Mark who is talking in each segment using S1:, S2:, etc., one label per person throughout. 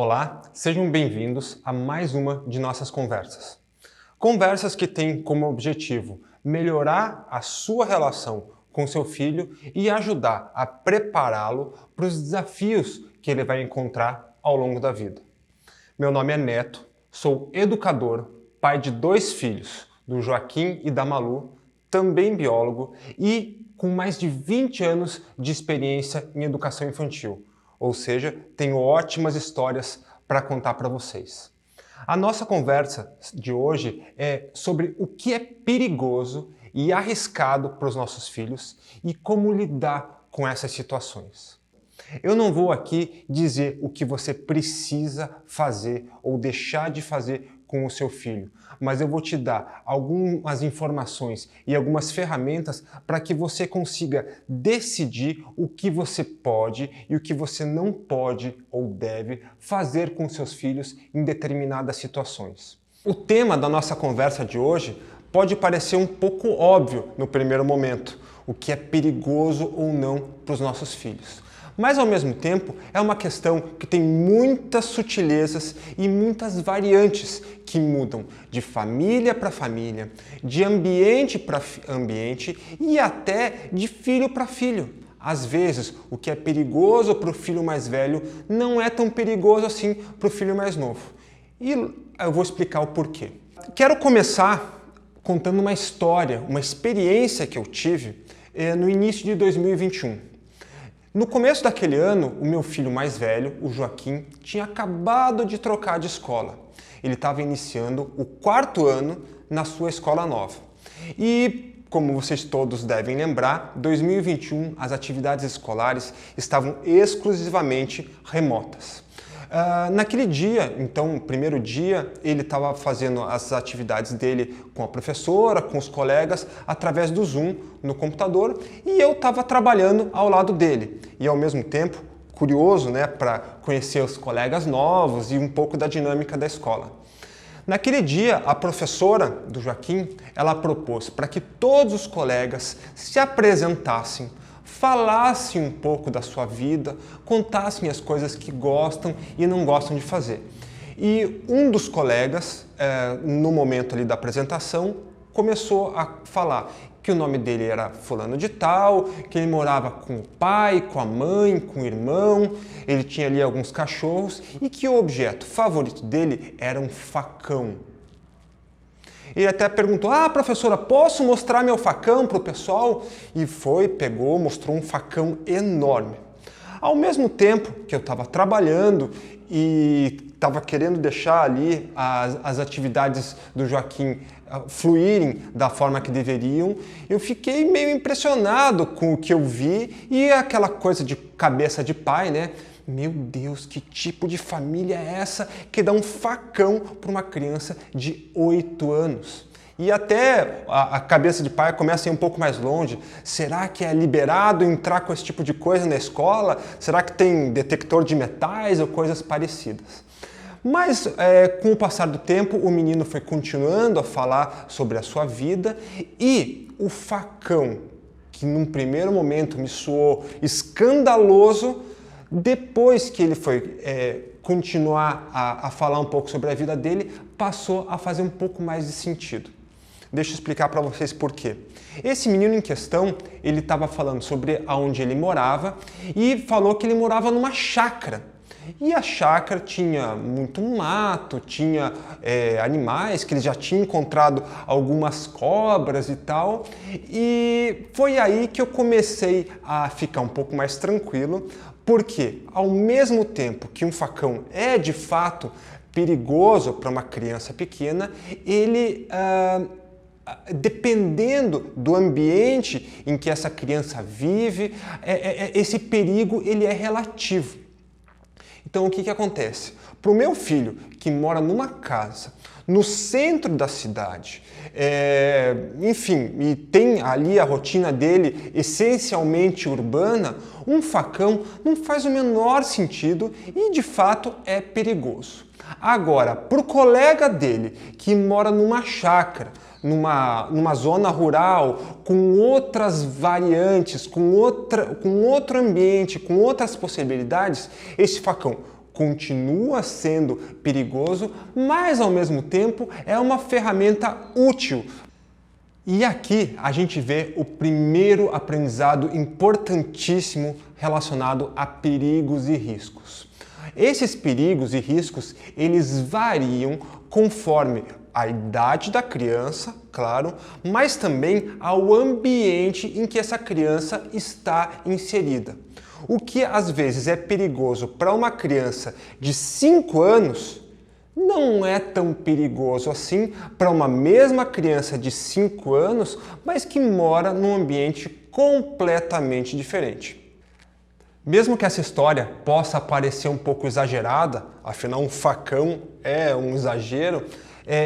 S1: Olá, sejam bem-vindos a mais uma de nossas conversas. Conversas que têm como objetivo melhorar a sua relação com seu filho e ajudar a prepará-lo para os desafios que ele vai encontrar ao longo da vida. Meu nome é Neto, sou educador, pai de 2 filhos, do Joaquim e da Malu, também biólogo e com mais de 20 anos de experiência em educação infantil. Ou seja, tenho ótimas histórias para contar para vocês. A nossa conversa de hoje é sobre o que é perigoso e arriscado para os nossos filhos e como lidar com essas situações. Eu não vou aqui dizer o que você precisa fazer ou deixar de fazer com o seu filho, mas eu vou te dar algumas informações e algumas ferramentas para que você consiga decidir o que você pode e o que você não pode ou deve fazer com seus filhos em determinadas situações. O tema da nossa conversa de hoje pode parecer um pouco óbvio no primeiro momento, o que é perigoso ou não para os nossos filhos. Mas, ao mesmo tempo, é uma questão que tem muitas sutilezas e muitas variantes que mudam de família para família, de ambiente para ambiente e até de filho para filho. Às vezes, o que é perigoso para o filho mais velho não é tão perigoso assim para o filho mais novo. E eu vou explicar o porquê. Quero começar contando uma história, uma experiência que eu tive no início de 2021. No começo daquele ano, o meu filho mais velho, o Joaquim, tinha acabado de trocar de escola. Ele estava iniciando o 4º ano na sua escola nova. E, como vocês todos devem lembrar, 2021 as atividades escolares estavam exclusivamente remotas. Naquele dia, então, o primeiro dia, ele estava fazendo as atividades dele com a professora, com os colegas, através do Zoom no computador, e eu estava trabalhando ao lado dele. E, ao mesmo tempo, curioso, né, para conhecer os colegas novos e um pouco da dinâmica da escola. Naquele dia, a professora do Joaquim, ela propôs para que todos os colegas se apresentassem, falassem um pouco da sua vida, contassem as coisas que gostam e não gostam de fazer. E um dos colegas, no momento ali da apresentação, começou a falar que o nome dele era fulano de tal, que ele morava com o pai, com a mãe, com o irmão, ele tinha ali alguns cachorros e que o objeto favorito dele era um facão. Ele até perguntou, professora, posso mostrar meu facão para o pessoal? E foi, pegou, mostrou um facão enorme. Ao mesmo tempo que eu estava trabalhando e estava querendo deixar ali as atividades do Joaquim fluírem da forma que deveriam, eu fiquei meio impressionado com o que eu vi e aquela coisa de cabeça de pai, né? Meu Deus, que tipo de família é essa que dá um facão para uma criança de 8 anos? E até a cabeça de pai começa a ir um pouco mais longe. Será que é liberado entrar com esse tipo de coisa na escola? Será que tem detector de metais ou coisas parecidas? Mas com o passar do tempo, o menino foi continuando a falar sobre a sua vida e o facão, que num primeiro momento me soou escandaloso, depois que ele foi continuar a falar um pouco sobre a vida dele, passou a fazer um pouco mais de sentido. Deixa eu explicar para vocês por quê. Esse menino em questão, ele estava falando sobre aonde ele morava e falou que ele morava numa chácara. E a chácara tinha muito mato, tinha animais, que ele já tinha encontrado algumas cobras e tal. E foi aí que eu comecei a ficar um pouco mais tranquilo, porque ao mesmo tempo que um facão é de fato perigoso para uma criança pequena, ele, dependendo do ambiente em que essa criança vive, esse perigo ele é relativo. Então, o que acontece? Para o meu filho, que mora numa casa, no centro da cidade, enfim, e tem ali a rotina dele essencialmente urbana, um facão não faz o menor sentido e, de fato, é perigoso. Agora, para o colega dele, que mora numa chácara, numa zona rural, com outras variantes, com outro ambiente, com outras possibilidades, esse facão continua sendo perigoso, mas ao mesmo tempo é uma ferramenta útil. E aqui a gente vê o primeiro aprendizado importantíssimo relacionado a perigos e riscos. Esses perigos e riscos, eles variam conforme a idade da criança, claro, mas também ao ambiente em que essa criança está inserida. O que às vezes é perigoso para uma criança de 5 anos, não é tão perigoso assim para uma mesma criança de 5 anos, mas que mora num ambiente completamente diferente. Mesmo que essa história possa parecer um pouco exagerada, afinal um facão é um exagero,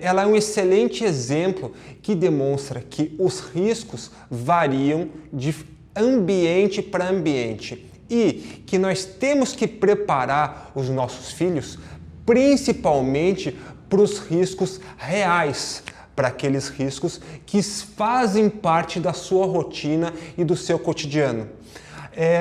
S1: ela é um excelente exemplo que demonstra que os riscos variam de ambiente para ambiente e que nós temos que preparar os nossos filhos principalmente para os riscos reais, para aqueles riscos que fazem parte da sua rotina e do seu cotidiano.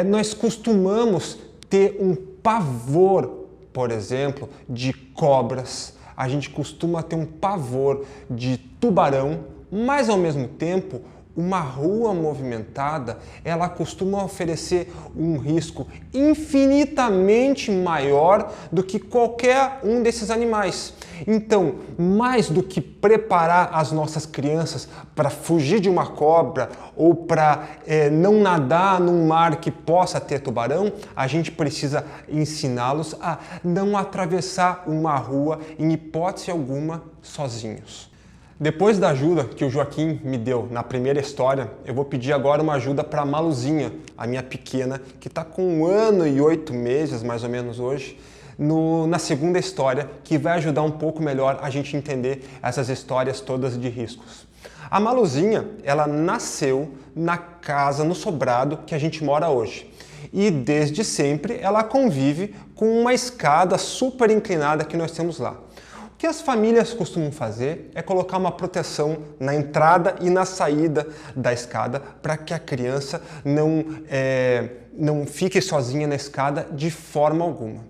S1: Nós costumamos ter um pavor, por exemplo, de cobras, a gente costuma ter um pavor de tubarão, mas ao mesmo tempo uma rua movimentada, ela costuma oferecer um risco infinitamente maior do que qualquer um desses animais. Então, mais do que preparar as nossas crianças para fugir de uma cobra ou para não nadar num mar que possa ter tubarão, a gente precisa ensiná-los a não atravessar uma rua em hipótese alguma sozinhos. Depois da ajuda que o Joaquim me deu na primeira história, eu vou pedir agora uma ajuda para a Maluzinha, a minha pequena, que está com 1 ano e 8 meses, mais ou menos hoje, na segunda história, que vai ajudar um pouco melhor a gente entender essas histórias todas de riscos. A Maluzinha, ela nasceu na casa, no sobrado que a gente mora hoje. E desde sempre ela convive com uma escada super inclinada que nós temos lá. O que as famílias costumam fazer é colocar uma proteção na entrada e na saída da escada para que a criança não fique sozinha na escada de forma alguma.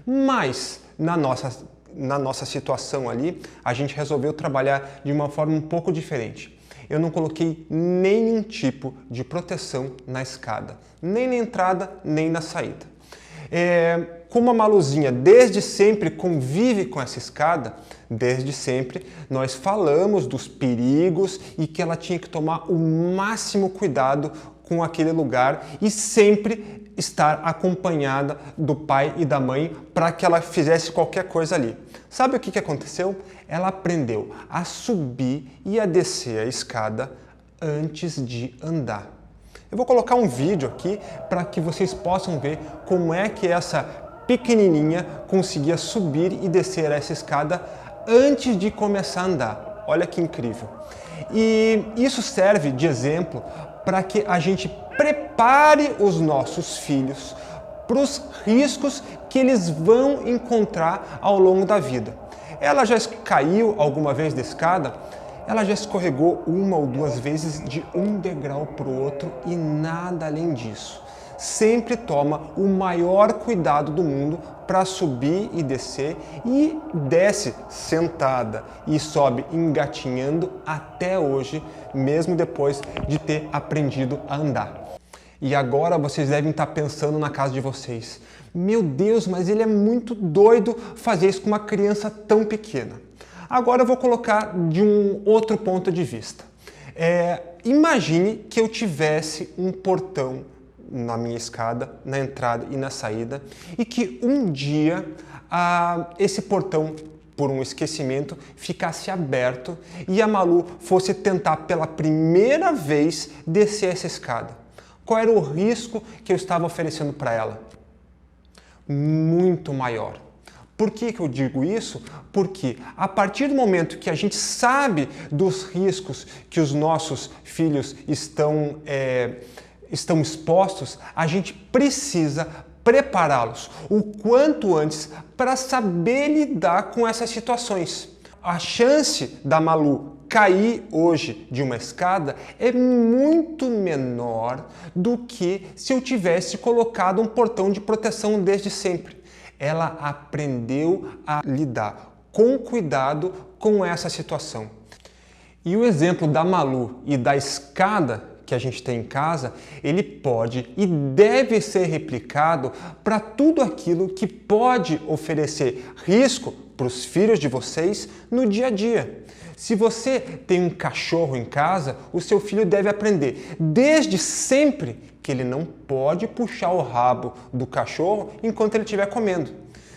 S1: Mas na nossa situação ali, a gente resolveu trabalhar de uma forma um pouco diferente. Eu não coloquei nenhum tipo de proteção na escada, nem na entrada, nem na saída. Como a Maluzinha desde sempre convive com essa escada, desde sempre nós falamos dos perigos e que ela tinha que tomar o máximo cuidado com aquele lugar e sempre estar acompanhada do pai e da mãe para que ela fizesse qualquer coisa ali. Sabe o que aconteceu? Ela aprendeu a subir e a descer a escada antes de andar. Eu vou colocar um vídeo aqui para que vocês possam ver como é que essa pequenininha conseguia subir e descer essa escada antes de começar a andar. Olha que incrível. E isso serve de exemplo para que a gente prepare os nossos filhos para os riscos que eles vão encontrar ao longo da vida. Ela já caiu alguma vez da escada? Ela já escorregou 1 ou 2 vezes de um degrau para o outro e nada além disso. Sempre toma o maior cuidado do mundo para subir e descer e desce sentada e sobe engatinhando até hoje, mesmo depois de ter aprendido a andar. E agora vocês devem estar pensando na casa de vocês: meu Deus, mas ele é muito doido fazer isso com uma criança tão pequena. Agora eu vou colocar de um outro ponto de vista. Imagine que eu tivesse um portão na minha escada, na entrada e na saída, e que um dia esse portão, por um esquecimento, ficasse aberto e a Malu fosse tentar pela primeira vez descer essa escada. Qual era o risco que eu estava oferecendo para ela? Muito maior. Por que eu digo isso? Porque a partir do momento que a gente sabe dos riscos que os nossos filhos estão expostos, a gente precisa prepará-los o quanto antes para saber lidar com essas situações. A chance da Malu cair hoje de uma escada é muito menor do que se eu tivesse colocado um portão de proteção desde sempre. ela aprendeu a lidar com cuidado com essa situação. E o exemplo da Malu e da escada que a gente tem em casa, ele pode e deve ser replicado para tudo aquilo que pode oferecer risco para os filhos de vocês no dia a dia. Se você tem um cachorro em casa, o seu filho deve aprender desde sempre que ele não pode puxar o rabo do cachorro enquanto ele estiver comendo.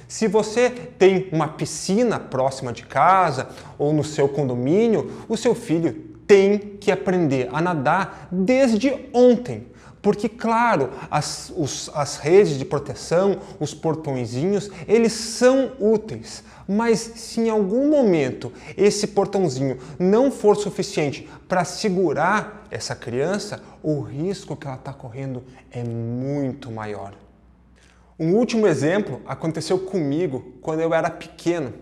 S1: Se você tem uma piscina próxima de casa ou no seu condomínio, o seu filho tem que aprender a nadar desde ontem. Porque, claro, as redes de proteção, os portõezinhos, eles são úteis. Mas se em algum momento esse portãozinho não for suficiente para segurar essa criança, o risco que ela está correndo é muito maior. Um último exemplo aconteceu comigo quando eu era pequeno.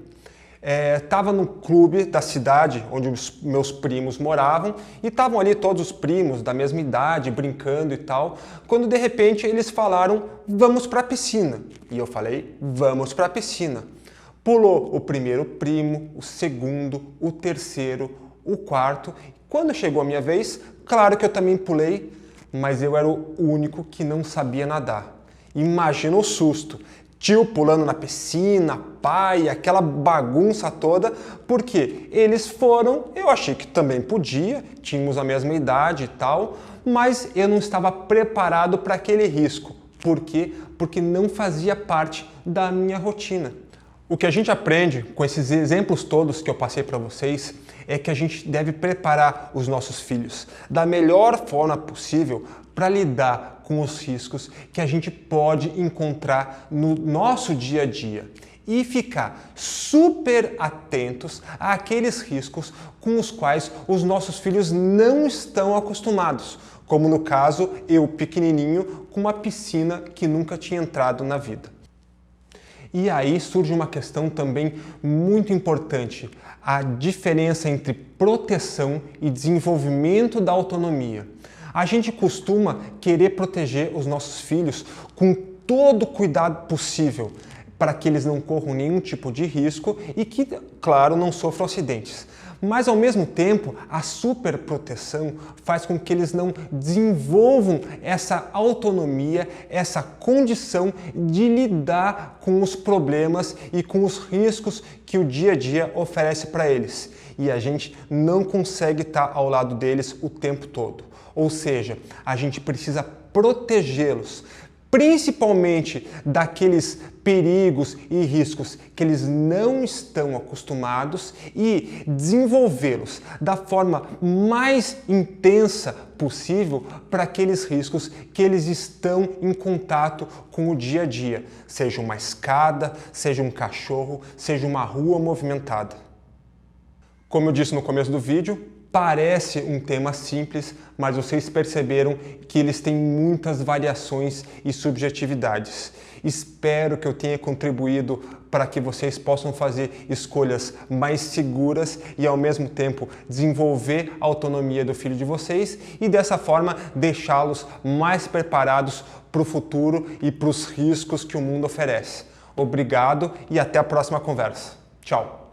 S1: Estava no clube da cidade onde os meus primos moravam e estavam ali todos os primos da mesma idade brincando e tal, quando de repente eles falaram: vamos para a piscina. E eu falei: vamos para a piscina. Pulou o primeiro primo, o segundo, o terceiro, o quarto. Quando chegou a minha vez, claro que eu também pulei, mas eu era o único que não sabia nadar. Imagina o susto. Tio pulando na piscina, pai, aquela bagunça toda, porque eles foram, eu achei que também podia, tínhamos a mesma idade e tal, mas eu não estava preparado para aquele risco. Por quê? Porque não fazia parte da minha rotina. O que a gente aprende com esses exemplos todos que eu passei para vocês é que a gente deve preparar os nossos filhos da melhor forma possível para lidar com os riscos que a gente pode encontrar no nosso dia a dia e ficar super atentos àqueles riscos com os quais os nossos filhos não estão acostumados, como no caso eu pequenininho com uma piscina que nunca tinha entrado na vida. E aí surge uma questão também muito importante, a diferença entre proteção e desenvolvimento da autonomia. A gente costuma querer proteger os nossos filhos com todo o cuidado possível para que eles não corram nenhum tipo de risco e que, claro, não sofram acidentes. Mas, ao mesmo tempo, a superproteção faz com que eles não desenvolvam essa autonomia, essa condição de lidar com os problemas e com os riscos que o dia a dia oferece para eles. E a gente não consegue estar ao lado deles o tempo todo. Ou seja, a gente precisa protegê-los, principalmente daqueles perigos e riscos que eles não estão acostumados e desenvolvê-los da forma mais intensa possível para aqueles riscos que eles estão em contato com o dia a dia, seja uma escada, seja um cachorro, seja uma rua movimentada. Como eu disse no começo do vídeo, parece um tema simples, mas vocês perceberam que eles têm muitas variações e subjetividades. Espero que eu tenha contribuído para que vocês possam fazer escolhas mais seguras e, ao mesmo tempo, desenvolver a autonomia do filho de vocês e, dessa forma, deixá-los mais preparados para o futuro e para os riscos que o mundo oferece. Obrigado e até a próxima conversa. Tchau!